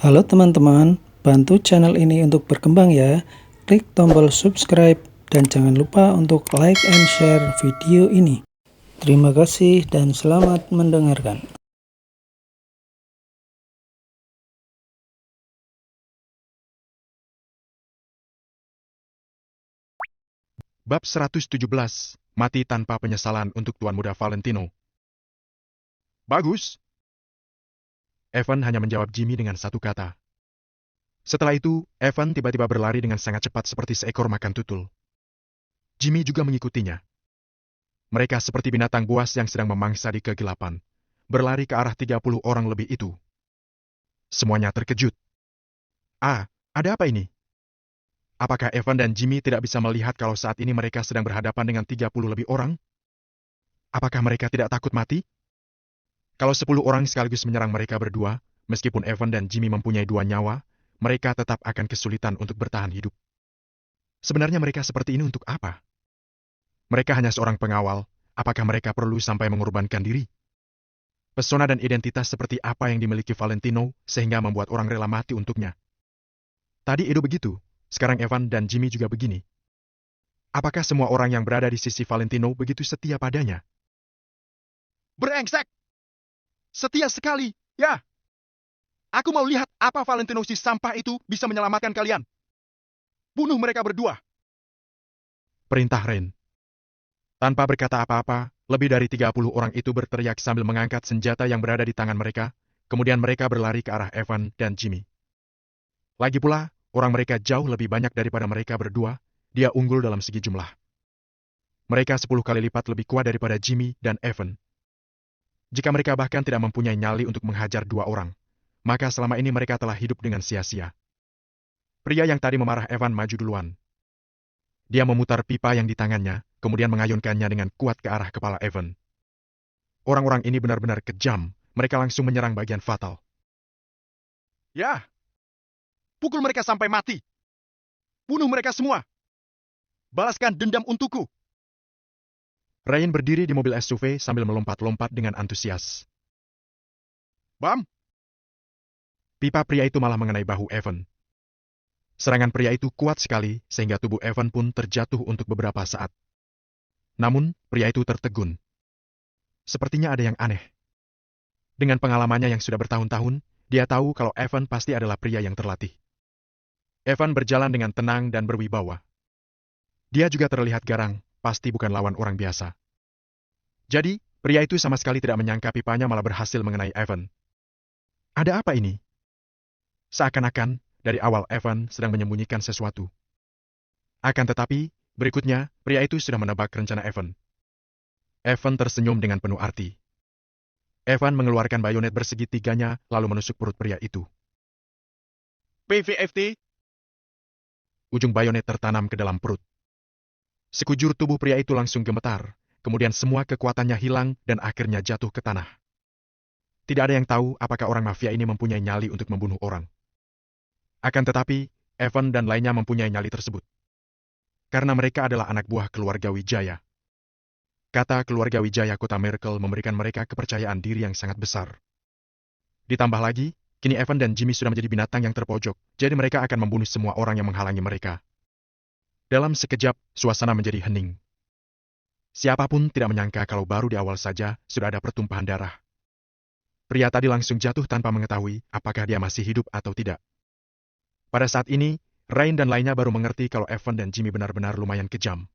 Halo teman-teman, bantu channel ini untuk berkembang ya. Klik tombol subscribe dan jangan lupa untuk like and share video ini. Terima kasih dan selamat mendengarkan. Bab 117, Mati Tanpa Penyesalan untuk Tuan Muda Valentino. Bagus. Evan hanya menjawab Jimmy dengan satu kata. Setelah itu, Evan tiba-tiba berlari dengan sangat cepat seperti seekor makan tutul. Jimmy juga mengikutinya. Mereka seperti binatang buas yang sedang memangsa di kegelapan, berlari ke arah 30 orang lebih itu. Semuanya terkejut. Ada apa ini? Apakah Evan dan Jimmy tidak bisa melihat kalau saat ini mereka sedang berhadapan dengan 30 lebih orang? Apakah mereka tidak takut mati? Kalau 10 orang sekaligus menyerang mereka berdua, meskipun Evan dan Jimmy mempunyai 2 nyawa, mereka tetap akan kesulitan untuk bertahan hidup. Sebenarnya mereka seperti ini untuk apa? Mereka hanya seorang pengawal, apakah mereka perlu sampai mengorbankan diri? Pesona dan identitas seperti apa yang dimiliki Valentino sehingga membuat orang rela mati untuknya? Tadi Edo begitu, sekarang Evan dan Jimmy juga begini. Apakah semua orang yang berada di sisi Valentino begitu setia padanya? Brengsek! Setia sekali, ya! Aku mau lihat apa Valentino si sampah itu bisa menyelamatkan kalian. Bunuh mereka berdua. Perintah Ren. Tanpa berkata apa-apa, lebih dari 30 orang itu berteriak sambil mengangkat senjata yang berada di tangan mereka, kemudian mereka berlari ke arah Evan dan Jimmy. Lagi pula, orang mereka jauh lebih banyak daripada mereka berdua, dia unggul dalam segi jumlah. Mereka 10 kali lipat lebih kuat daripada Jimmy dan Evan. Jika mereka bahkan tidak mempunyai nyali untuk menghajar 2 orang, maka selama ini mereka telah hidup dengan sia-sia. Pria yang tadi memarah Evan maju duluan. Dia memutar pipa yang di tangannya, kemudian mengayunkannya dengan kuat ke arah kepala Evan. Orang-orang ini benar-benar kejam, mereka langsung menyerang bagian fatal. Ya, pukul mereka sampai mati. Bunuh mereka semua. Balaskan dendam untukku. Ryan berdiri di mobil SUV sambil melompat-lompat dengan antusias. Bam! Pipa pria itu malah mengenai bahu Evan. Serangan pria itu kuat sekali sehingga tubuh Evan pun terjatuh untuk beberapa saat. Namun, pria itu tertegun. Sepertinya ada yang aneh. Dengan pengalamannya yang sudah bertahun-tahun, dia tahu kalau Evan pasti adalah pria yang terlatih. Evan berjalan dengan tenang dan berwibawa. Dia juga terlihat garang, pasti bukan lawan orang biasa. Jadi, pria itu sama sekali tidak menyangka pipanya malah berhasil mengenai Evan. Ada apa ini? Seakan-akan, dari awal Evan sedang menyembunyikan sesuatu. Akan tetapi, berikutnya, pria itu sudah menebak rencana Evan. Evan tersenyum dengan penuh arti. Evan mengeluarkan bayonet bersegitiganya lalu menusuk perut pria itu. PVFT. Ujung bayonet tertanam ke dalam perut. Sekujur tubuh pria itu langsung gemetar, kemudian semua kekuatannya hilang dan akhirnya jatuh ke tanah. Tidak ada yang tahu apakah orang mafia ini mempunyai nyali untuk membunuh orang. Akan tetapi, Evan dan lainnya mempunyai nyali tersebut. Karena mereka adalah anak buah keluarga Wijaya. Kata keluarga Wijaya kota Merkel memberikan mereka kepercayaan diri yang sangat besar. Ditambah lagi, kini Evan dan Jimmy sudah menjadi binatang yang terpojok, jadi mereka akan membunuh semua orang yang menghalangi mereka. Dalam sekejap, suasana menjadi hening. Siapapun tidak menyangka kalau baru di awal saja sudah ada pertumpahan darah. Pria tadi langsung jatuh tanpa mengetahui apakah dia masih hidup atau tidak. Pada saat ini, Ryan dan lainnya baru mengerti kalau Evan dan Jimmy benar-benar lumayan kejam.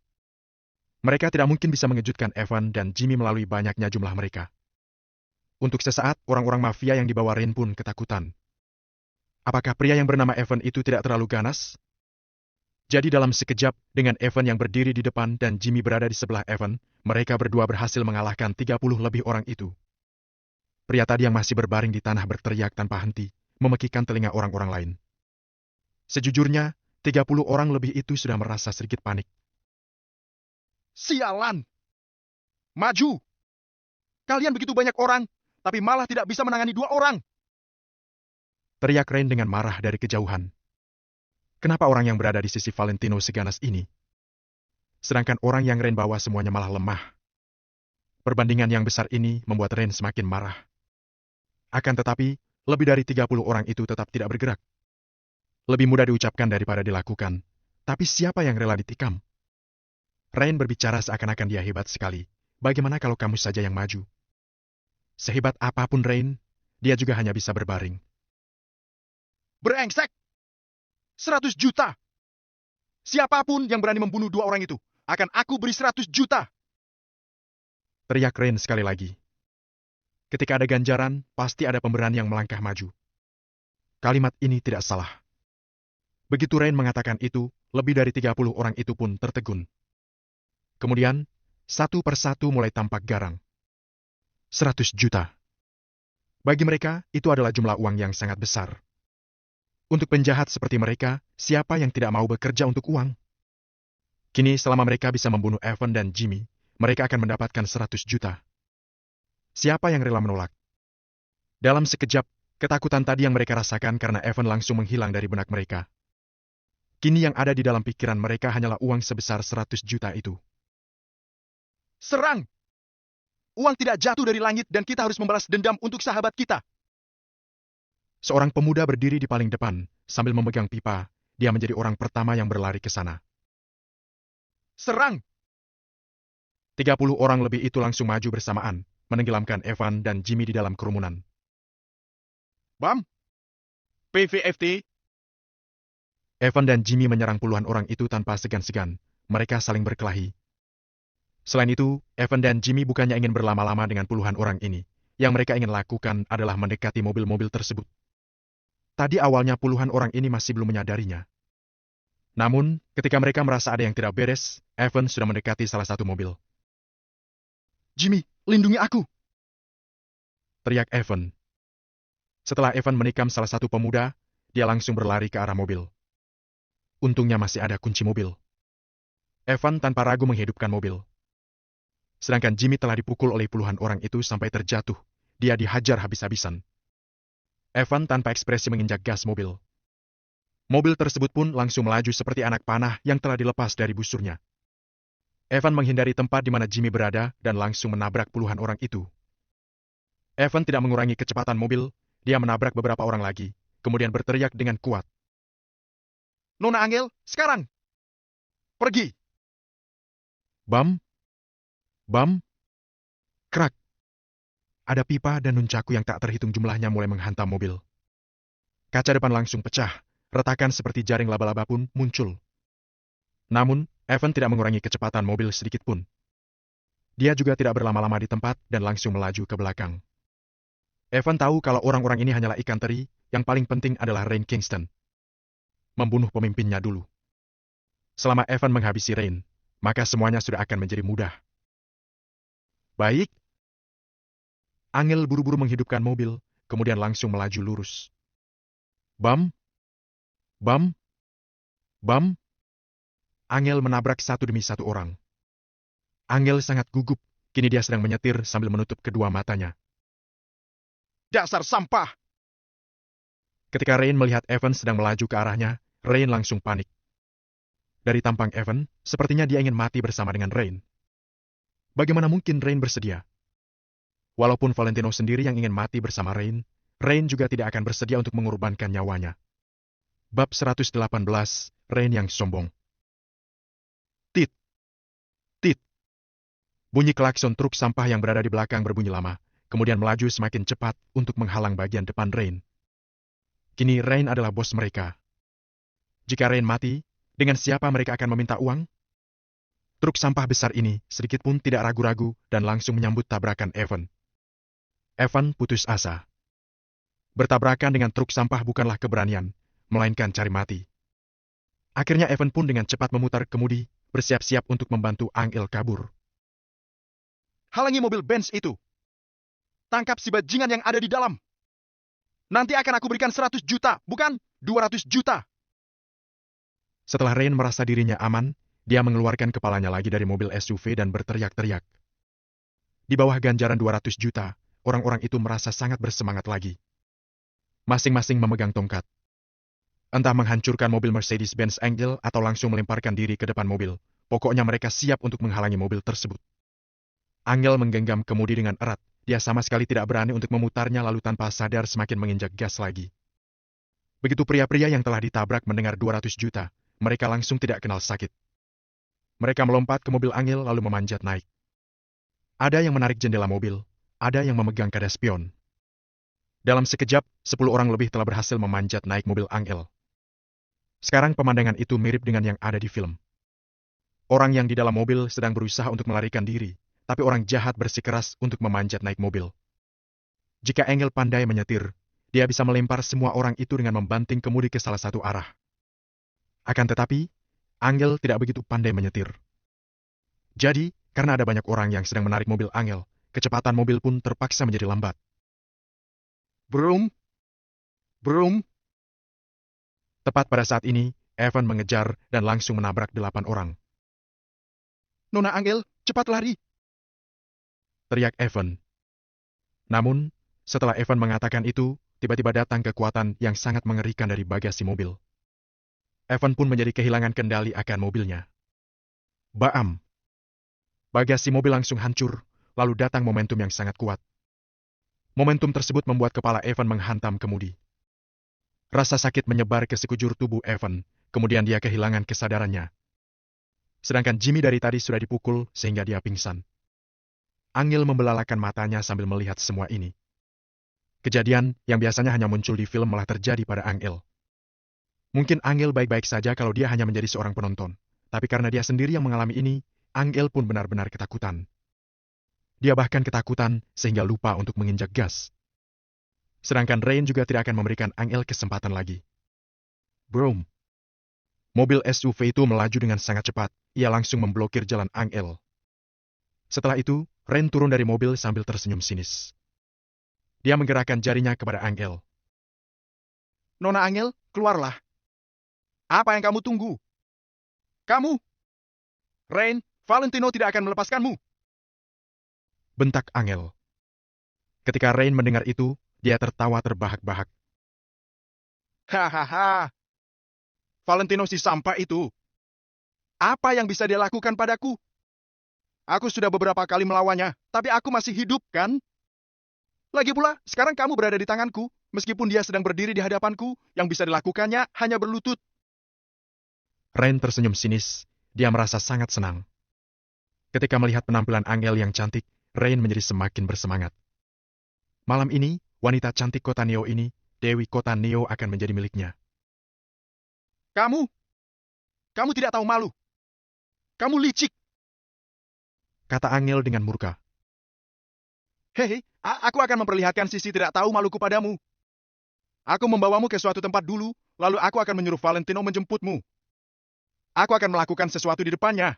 Mereka tidak mungkin bisa mengejutkan Evan dan Jimmy melalui banyaknya jumlah mereka. Untuk sesaat, orang-orang mafia yang dibawa Ryan pun ketakutan. Apakah pria yang bernama Evan itu tidak terlalu ganas? Jadi dalam sekejap, dengan Evan yang berdiri di depan dan Jimmy berada di sebelah Evan, mereka berdua berhasil mengalahkan 30 lebih orang itu. Pria tadi yang masih berbaring di tanah berteriak tanpa henti, memekikkan telinga orang-orang lain. Sejujurnya, 30 orang lebih itu sudah merasa sedikit panik. Sialan! Maju! Kalian begitu banyak orang, tapi malah tidak bisa menangani 2 orang! Teriak Rain dengan marah dari kejauhan. Kenapa orang yang berada di sisi Valentino seganas ini? Sedangkan orang yang Rain bawa semuanya malah lemah. Perbandingan yang besar ini membuat Rain semakin marah. Akan tetapi, lebih dari 30 orang itu tetap tidak bergerak. Lebih mudah diucapkan daripada dilakukan, tapi siapa yang rela ditikam? Rain berbicara seakan-akan dia hebat sekali. Bagaimana kalau kamu saja yang maju? Sehebat apapun Rain, dia juga hanya bisa berbaring. Brengsek! 100 juta! Siapapun yang berani membunuh dua orang itu, akan aku beri 100 juta! Teriak Rain sekali lagi. Ketika ada ganjaran, pasti ada pemberani yang melangkah maju. Kalimat ini tidak salah. Begitu Rain mengatakan itu, lebih dari 30 orang itu pun tertegun. Kemudian, satu persatu mulai tampak garang. 100 juta. Bagi mereka, itu adalah jumlah uang yang sangat besar. Untuk penjahat seperti mereka, siapa yang tidak mau bekerja untuk uang? Kini selama mereka bisa membunuh Evan dan Jimmy, mereka akan mendapatkan 100 juta. Siapa yang rela menolak? Dalam sekejap, ketakutan tadi yang mereka rasakan karena Evan langsung menghilang dari benak mereka. Kini yang ada di dalam pikiran mereka hanyalah uang sebesar 100 juta itu. Serang! Uang tidak jatuh dari langit dan kita harus membalas dendam untuk sahabat kita. Seorang pemuda berdiri di paling depan, sambil memegang pipa, dia menjadi orang pertama yang berlari ke sana. Serang! 30 orang lebih itu langsung maju bersamaan, menenggelamkan Evan dan Jimmy di dalam kerumunan. Bam! PVFT! Evan dan Jimmy menyerang puluhan orang itu tanpa segan-segan. Mereka saling berkelahi. Selain itu, Evan dan Jimmy bukannya ingin berlama-lama dengan puluhan orang ini. Yang mereka ingin lakukan adalah mendekati mobil-mobil tersebut. Tadi awalnya puluhan orang ini masih belum menyadarinya. Namun, ketika mereka merasa ada yang tidak beres, Evan sudah mendekati salah satu mobil. Jimmy, lindungi aku! Teriak Evan. Setelah Evan menikam salah satu pemuda, dia langsung berlari ke arah mobil. Untungnya masih ada kunci mobil. Evan tanpa ragu menghidupkan mobil. Sedangkan Jimmy telah dipukul oleh puluhan orang itu sampai terjatuh. Dia dihajar habis-habisan. Evan tanpa ekspresi menginjak gas mobil. Mobil tersebut pun langsung melaju seperti anak panah yang telah dilepas dari busurnya. Evan menghindari tempat di mana Jimmy berada dan langsung menabrak puluhan orang itu. Evan tidak mengurangi kecepatan mobil, dia menabrak beberapa orang lagi, kemudian berteriak dengan kuat. Nona Angel, sekarang! Pergi! Bam! Bam! Krak! Ada pipa dan nuncaku yang tak terhitung jumlahnya mulai menghantam mobil. Kaca depan langsung pecah, retakan seperti jaring laba-laba pun muncul. Namun, Evan tidak mengurangi kecepatan mobil sedikit pun. Dia juga tidak berlama-lama di tempat dan langsung melaju ke belakang. Evan tahu kalau orang-orang ini hanyalah ikan teri, yang paling penting adalah Rain Kingston. Membunuh pemimpinnya dulu. Selama Evan menghabisi Rain, maka semuanya sudah akan menjadi mudah. Baik. Angel buru-buru menghidupkan mobil, kemudian langsung melaju lurus. Bam! Bam! Bam! Angel menabrak satu demi satu orang. Angel sangat gugup, kini dia sedang menyetir sambil menutup kedua matanya. Dasar sampah! Ketika Rain melihat Evan sedang melaju ke arahnya, Rain langsung panik. Dari tampang Evan, sepertinya dia ingin mati bersama dengan Rain. Bagaimana mungkin Rain bersedia? Walaupun Valentino sendiri yang ingin mati bersama Rain, Rain juga tidak akan bersedia untuk mengorbankan nyawanya. Bab 118, Rain yang sombong. Tit! Tit! Bunyi klakson truk sampah yang berada di belakang berbunyi lama, kemudian melaju semakin cepat untuk menghalang bagian depan Rain. Kini Rain adalah bos mereka. Jika Rain mati, dengan siapa mereka akan meminta uang? Truk sampah besar ini sedikit pun tidak ragu-ragu dan langsung menyambut tabrakan Evan. Evan putus asa. Bertabrakan dengan truk sampah bukanlah keberanian, melainkan cari mati. Akhirnya Evan pun dengan cepat memutar kemudi, bersiap-siap untuk membantu Angel kabur. Halangi mobil Benz itu. Tangkap si bajingan yang ada di dalam. Nanti akan aku berikan 100 juta, bukan 200 juta. Setelah Rain merasa dirinya aman, dia mengeluarkan kepalanya lagi dari mobil SUV dan berteriak-teriak. Di bawah ganjaran 200 juta, orang-orang itu merasa sangat bersemangat lagi. Masing-masing memegang tongkat. Entah menghancurkan mobil Mercedes-Benz Angel atau langsung melemparkan diri ke depan mobil, pokoknya mereka siap untuk menghalangi mobil tersebut. Angel menggenggam kemudi dengan erat, dia sama sekali tidak berani untuk memutarnya lalu tanpa sadar semakin menginjak gas lagi. Begitu pria-pria yang telah ditabrak mendengar 200 juta, mereka langsung tidak kenal sakit. Mereka melompat ke mobil Angel lalu memanjat naik. Ada yang menarik jendela mobil, ada yang memegang kada spion. Dalam sekejap, 10 orang lebih telah berhasil memanjat naik mobil Angel. Sekarang pemandangan itu mirip dengan yang ada di film. Orang yang di dalam mobil sedang berusaha untuk melarikan diri, tapi orang jahat bersikeras untuk memanjat naik mobil. Jika Angel pandai menyetir, dia bisa melempar semua orang itu dengan membanting kemudi ke salah satu arah. Akan tetapi, Angel tidak begitu pandai menyetir. Jadi, karena ada banyak orang yang sedang menarik mobil Angel, kecepatan mobil pun terpaksa menjadi lambat. Brum! Brum! Tepat pada saat ini, Evan mengejar dan langsung menabrak 8 orang. Nona Angel, cepat lari! Teriak Evan. Namun, setelah Evan mengatakan itu, tiba-tiba datang kekuatan yang sangat mengerikan dari bagasi mobil. Evan pun menjadi kehilangan kendali akan mobilnya. Baam! Bagasi mobil langsung hancur, lalu datang momentum yang sangat kuat. Momentum tersebut membuat kepala Evan menghantam kemudi. Rasa sakit menyebar ke sekujur tubuh Evan, kemudian dia kehilangan kesadarannya. Sedangkan Jimmy dari tadi sudah dipukul sehingga dia pingsan. Angel membelalakan matanya sambil melihat semua ini. Kejadian yang biasanya hanya muncul di film malah terjadi pada Angel. Mungkin Angel baik-baik saja kalau dia hanya menjadi seorang penonton. Tapi karena dia sendiri yang mengalami ini, Angel pun benar-benar ketakutan. Dia bahkan ketakutan sehingga lupa untuk menginjak gas. Sedangkan Rain juga tidak akan memberikan Angel kesempatan lagi. Brum! Mobil SUV itu melaju dengan sangat cepat. Ia langsung memblokir jalan Angel. Setelah itu, Rain turun dari mobil sambil tersenyum sinis. Dia menggerakkan jarinya kepada Angel. Nona Angel, keluarlah. Apa yang kamu tunggu? Kamu? Rain, Valentino tidak akan melepaskanmu. Bentak Angel. Ketika Rain mendengar itu, dia tertawa terbahak-bahak. Hahaha. Valentino si sampah itu. Apa yang bisa dia lakukan padaku? Aku sudah beberapa kali melawannya, tapi aku masih hidup, kan? Lagi pula, sekarang kamu berada di tanganku, meskipun dia sedang berdiri di hadapanku, yang bisa dilakukannya hanya berlutut. Rain tersenyum sinis, dia merasa sangat senang. Ketika melihat penampilan Angel yang cantik, Rain menjadi semakin bersemangat. Malam ini, wanita cantik kota Neo ini, Dewi kota Neo akan menjadi miliknya. Kamu tidak tahu malu. Kamu licik, kata Angel dengan murka. Hei, aku akan memperlihatkan sisi tidak tahu maluku padamu. Aku membawamu ke suatu tempat dulu, lalu aku akan menyuruh Valentino menjemputmu. Aku akan melakukan sesuatu di depannya.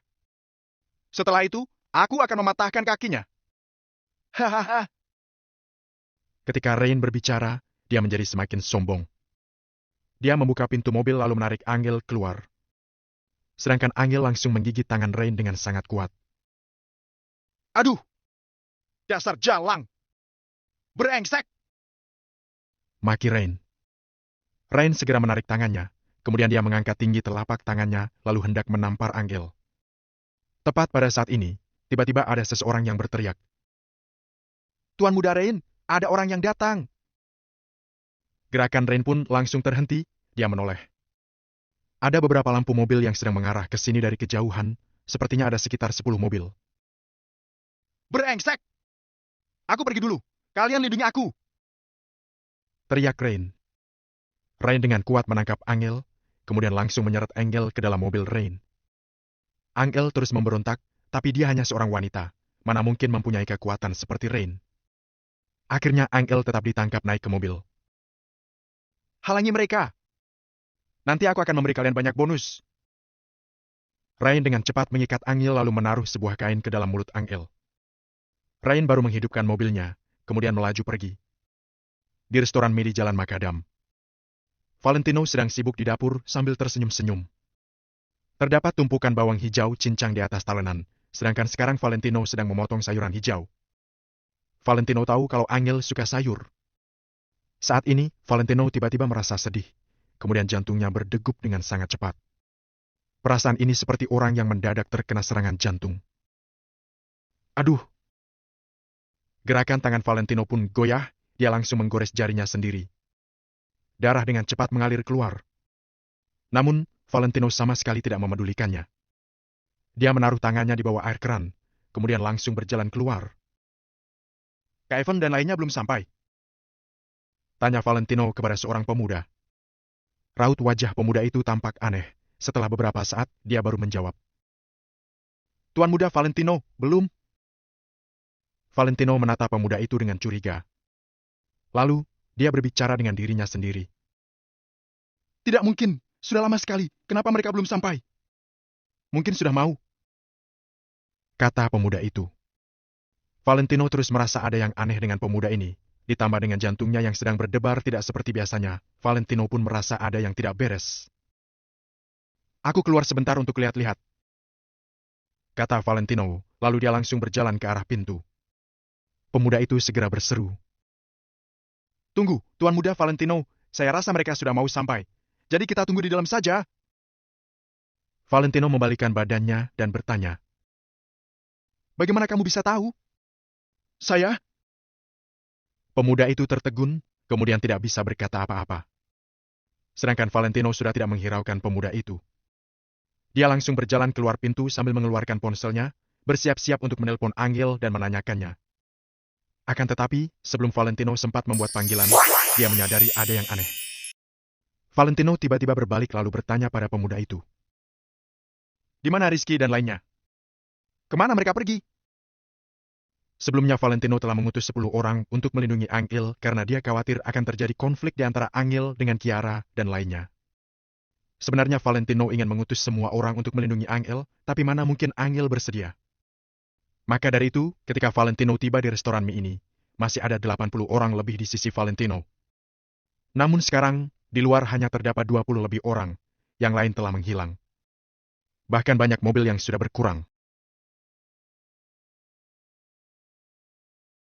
Setelah itu, aku akan mematahkan kakinya. Hahaha. Ketika Rain berbicara, dia menjadi semakin sombong. Dia membuka pintu mobil lalu menarik Angel keluar. Sedangkan Angel langsung menggigit tangan Rain dengan sangat kuat. Aduh! Dasar jalang! Brengsek! Maki Rain. Rain segera menarik tangannya, kemudian dia mengangkat tinggi telapak tangannya lalu hendak menampar Angel. Tepat pada saat ini, tiba-tiba ada seseorang yang berteriak. Tuan Muda Rain, ada orang yang datang! Gerakan Rain pun langsung terhenti, dia menoleh. Ada beberapa lampu mobil yang sedang mengarah ke sini dari kejauhan, sepertinya ada sekitar 10 mobil. Brengsek! Aku pergi dulu, kalian lindungi aku! Teriak Rain. Rain dengan kuat menangkap Angel, kemudian langsung menyeret Angel ke dalam mobil Rain. Angel terus memberontak, tapi dia hanya seorang wanita, mana mungkin mempunyai kekuatan seperti Rain. Akhirnya Angel tetap ditangkap naik ke mobil. Halangi mereka! Nanti aku akan memberi kalian banyak bonus. Rain dengan cepat mengikat Angel lalu menaruh sebuah kain ke dalam mulut Angel. Rain baru menghidupkan mobilnya, kemudian melaju pergi. Di restoran mie di Jalan Makadam, Valentino sedang sibuk di dapur sambil tersenyum-senyum. Terdapat tumpukan bawang hijau cincang di atas talenan, sedangkan sekarang Valentino sedang memotong sayuran hijau. Valentino tahu kalau Angel suka sayur. Saat ini, Valentino tiba-tiba merasa sedih. Kemudian jantungnya berdegup dengan sangat cepat. Perasaan ini seperti orang yang mendadak terkena serangan jantung. Aduh! Gerakan tangan Valentino pun goyah, dia langsung menggores jarinya sendiri. Darah dengan cepat mengalir keluar. Namun, Valentino sama sekali tidak memedulikannya. Dia menaruh tangannya di bawah air keran, kemudian langsung berjalan keluar. Kak Evan dan lainnya belum sampai? Tanya Valentino kepada seorang pemuda. Raut wajah pemuda itu tampak aneh. Setelah beberapa saat, dia baru menjawab. Tuan muda Valentino, belum. Valentino menatap pemuda itu dengan curiga. Lalu, dia berbicara dengan dirinya sendiri. Tidak mungkin, sudah lama sekali. Kenapa mereka belum sampai? Mungkin sudah mau, kata pemuda itu. Valentino terus merasa ada yang aneh dengan pemuda ini. Ditambah dengan jantungnya yang sedang berdebar tidak seperti biasanya, Valentino pun merasa ada yang tidak beres. Aku keluar sebentar untuk lihat-lihat, kata Valentino, lalu dia langsung berjalan ke arah pintu. Pemuda itu segera berseru. Tunggu, Tuan Muda Valentino, saya rasa mereka sudah mau sampai. Jadi kita tunggu di dalam saja. Valentino membalikkan badannya dan bertanya. Bagaimana kamu bisa tahu? Saya? Pemuda itu tertegun, kemudian tidak bisa berkata apa-apa. Sedangkan Valentino sudah tidak menghiraukan pemuda itu. Dia langsung berjalan keluar pintu sambil mengeluarkan ponselnya, bersiap-siap untuk menelpon Angel dan menanyakannya. Akan tetapi, sebelum Valentino sempat membuat panggilan, dia menyadari ada yang aneh. Valentino tiba-tiba berbalik lalu bertanya pada pemuda itu. Di mana Rizky dan lainnya? Kemana mereka pergi? Sebelumnya Valentino telah mengutus 10 orang untuk melindungi Angel karena dia khawatir akan terjadi konflik di antara Angel dengan Kiara dan lainnya. Sebenarnya Valentino ingin mengutus semua orang untuk melindungi Angel, tapi mana mungkin Angel bersedia. Maka dari itu, ketika Valentino tiba di restoran mie ini, masih ada 80 orang lebih di sisi Valentino. Namun sekarang, di luar hanya terdapat 20 lebih orang, yang lain telah menghilang. Bahkan banyak mobil yang sudah berkurang.